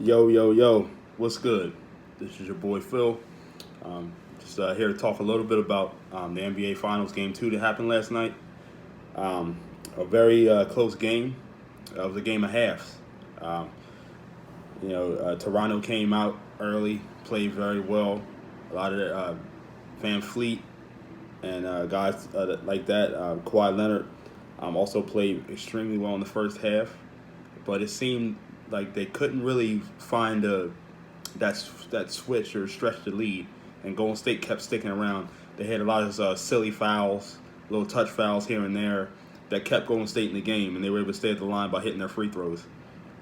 Yo, yo, yo, what's good? This is your boy Phil. Just here to talk a little bit about the NBA Finals Game 2 that happened last night. Um, a very close game. It was a game of halves. Um, Toronto came out early, played very well. A lot of Van Fleet and guys like that, Kawhi Leonard, also played extremely well in the first half. But it seemed like they couldn't really find that switch or stretch the lead, and Golden State kept sticking around. They had a lot of silly fouls, little touch fouls here and there that kept Golden State in the game, and they were able to stay at the line by hitting their free throws.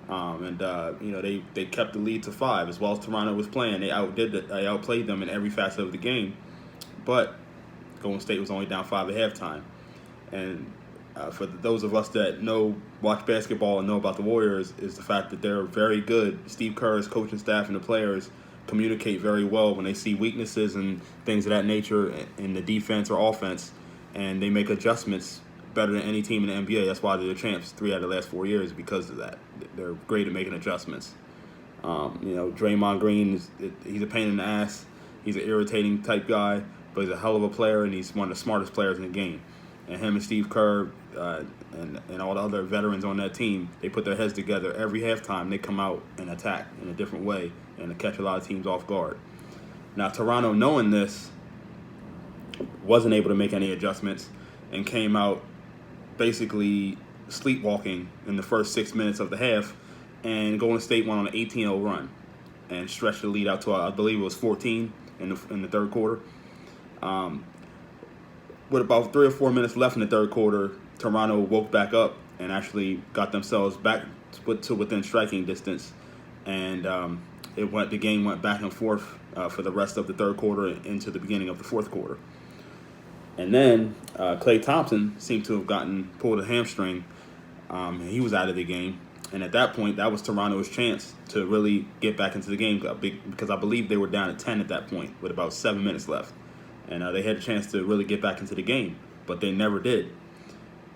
They kept the lead to 5 as well as Toronto was playing. They outplayed them in every facet of the game, but Golden State was only down 5 at halftime. And for those of us that watch basketball and know about the Warriors, is the fact that they're very good. Steve Kerr's coaching staff and the players communicate very well when they see weaknesses and things of that nature in the defense or offense, and they make adjustments better than any team in the NBA. That's why they're the champs 3 out of the last 4 years, because of that. They're great at making adjustments. Draymond Green, he's a pain in the ass. He's an irritating type guy, but he's a hell of a player, and he's one of the smartest players in the game. And him and Steve Kerr and all the other veterans on that team, they put their heads together every halftime. They come out and attack in a different way and to catch a lot of teams off guard. Now, Toronto, knowing this, wasn't able to make any adjustments and came out basically sleepwalking in the first 6 minutes of the half, and Golden State went on an 18-0 run and stretched the lead out to, I believe it was 14 in the third quarter. With about 3 or 4 minutes left in the third quarter, Toronto woke back up and actually got themselves back to within striking distance, and the game went back and forth for the rest of the third quarter into the beginning of the fourth quarter. And then Klay Thompson seemed to have pulled a hamstring. He was out of the game, and at that point, that was Toronto's chance to really get back into the game, because I believe they were down at 10 at that point with about 7 minutes left. And they had a chance to really get back into the game, but they never did.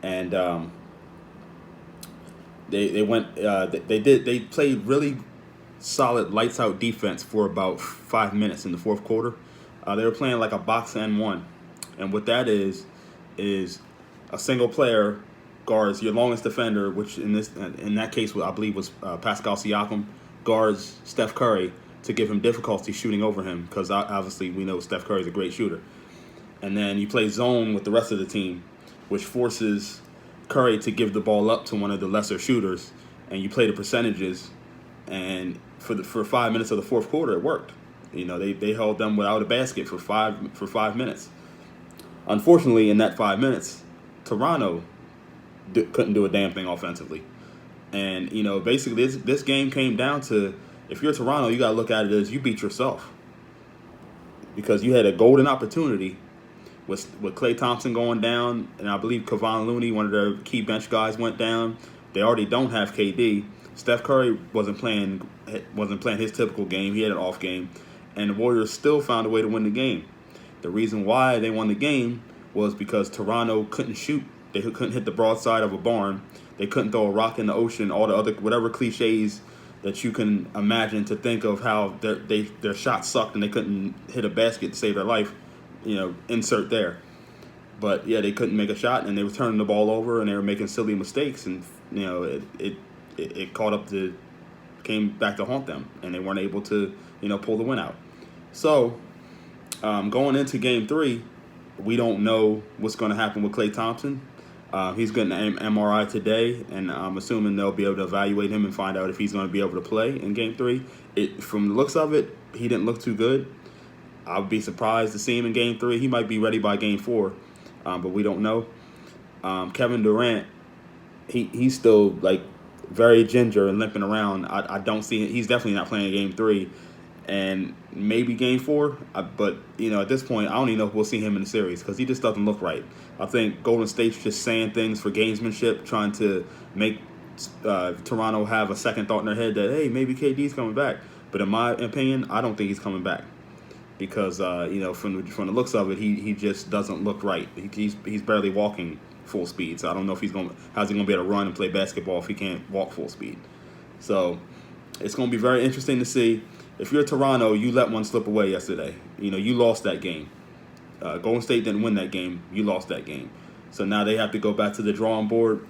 And they played really solid lights out defense for about 5 minutes in the fourth quarter. They were playing like a box and one, and what that is a single player guards your longest defender, which in that case I believe was Pascal Siakam, guards Steph Curry to give him difficulty shooting over him, because obviously we know Steph Curry is a great shooter. And then you play zone with the rest of the team, which forces Curry to give the ball up to one of the lesser shooters, and you play the percentages. And for 5 minutes of the fourth quarter, it worked. They held them without a basket for 5 minutes. Unfortunately, in that 5 minutes, Toronto couldn't do a damn thing offensively. And basically this game came down to, if you're Toronto, you got to look at it as you beat yourself, because you had a golden opportunity with Klay Thompson going down, and I believe Kevon Looney, one of their key bench guys, went down. They already don't have KD. Steph Curry wasn't playing his typical game. He had an off game, and the Warriors still found a way to win the game. The reason why they won the game was because Toronto couldn't shoot. They couldn't hit the broadside of a barn. They couldn't throw a rock in the ocean. All the other whatever cliches that you can imagine to think of how their shots sucked and they couldn't hit a basket to save their life, insert there. But yeah, they couldn't make a shot, and they were turning the ball over, and they were making silly mistakes, and it came back to haunt them, and they weren't able to pull the win out. So going into Game 3, we don't know what's going to happen with Klay Thompson. He's getting an MRI today, and I'm assuming they'll be able to evaluate him and find out if he's going to be able to play in Game 3. From the looks of it, he didn't look too good. I would be surprised to see him in Game 3. He might be ready by Game 4, but we don't know. Kevin Durant, he's still very ginger and limping around. I don't see he's definitely not playing Game 3, and maybe Game 4. But at this point, I don't even know if we'll see him in the series, because he just doesn't look right. I think Golden State's just saying things for gamesmanship, trying to make Toronto have a second thought in their head that, hey, maybe KD's coming back. But in my opinion, I don't think he's coming back, because from the looks of it, he just doesn't look right. He's barely walking full speed. So I don't know if how's he gonna be able to run and play basketball if he can't walk full speed. So It's going to be very interesting to see. If you're Toronto, you let one slip away yesterday. You lost that game. Golden State didn't win that game. You lost that game. So now they have to go back to the drawing board.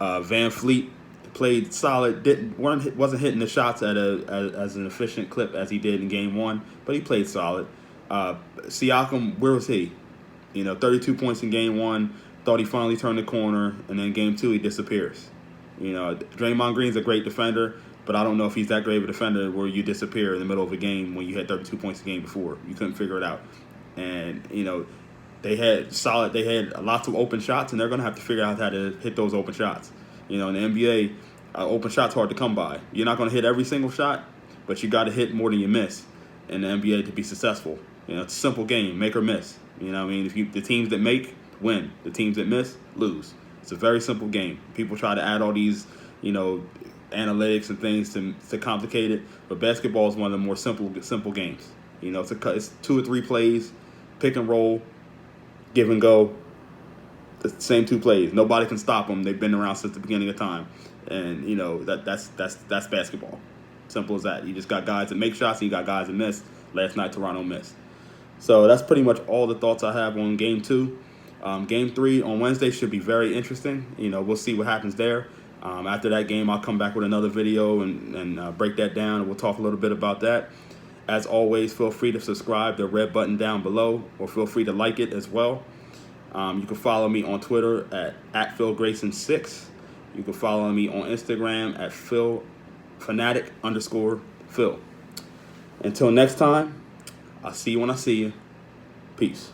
Van Fleet played solid. Wasn't hitting the shots at as an efficient clip as he did in Game 1, but he played solid. Siakam, where was he? 32 points in Game 1. Thought he finally turned the corner, and then Game 2 he disappears. Draymond Green's a great defender, but I don't know if he's that great of a defender where you disappear in the middle of a game when you had 32 points a game before. You couldn't figure it out. And, they had lots of open shots, and they're going to have to figure out how to hit those open shots. In the NBA, open shots hard to come by. You're not going to hit every single shot, but you got to hit more than you miss in the NBA to be successful. It's a simple game, make or miss. The teams that make, win. The teams that miss, lose. It's a very simple game. People try to add all these, analytics and things to complicate it, but basketball is one of the more simple games. It's 2 or 3 plays, pick and roll, give and go. The same 2 plays. Nobody can stop them. They've been around since the beginning of time, and that's basketball. Simple as that. You just got guys that make shots, and you got guys that miss. Last night, Toronto missed. So that's pretty much all the thoughts I have on Game 2. Game 3 on Wednesday should be very interesting. We'll see what happens there. After that game, I'll come back with another video and break that down, and we'll talk a little bit about that. As always, feel free to subscribe, the red button down below, or feel free to like it as well. You can follow me on Twitter at PhilGrayson6. You can follow me on Instagram at PhilFanatic_Phil. Until next time, I'll see you when I see you. Peace.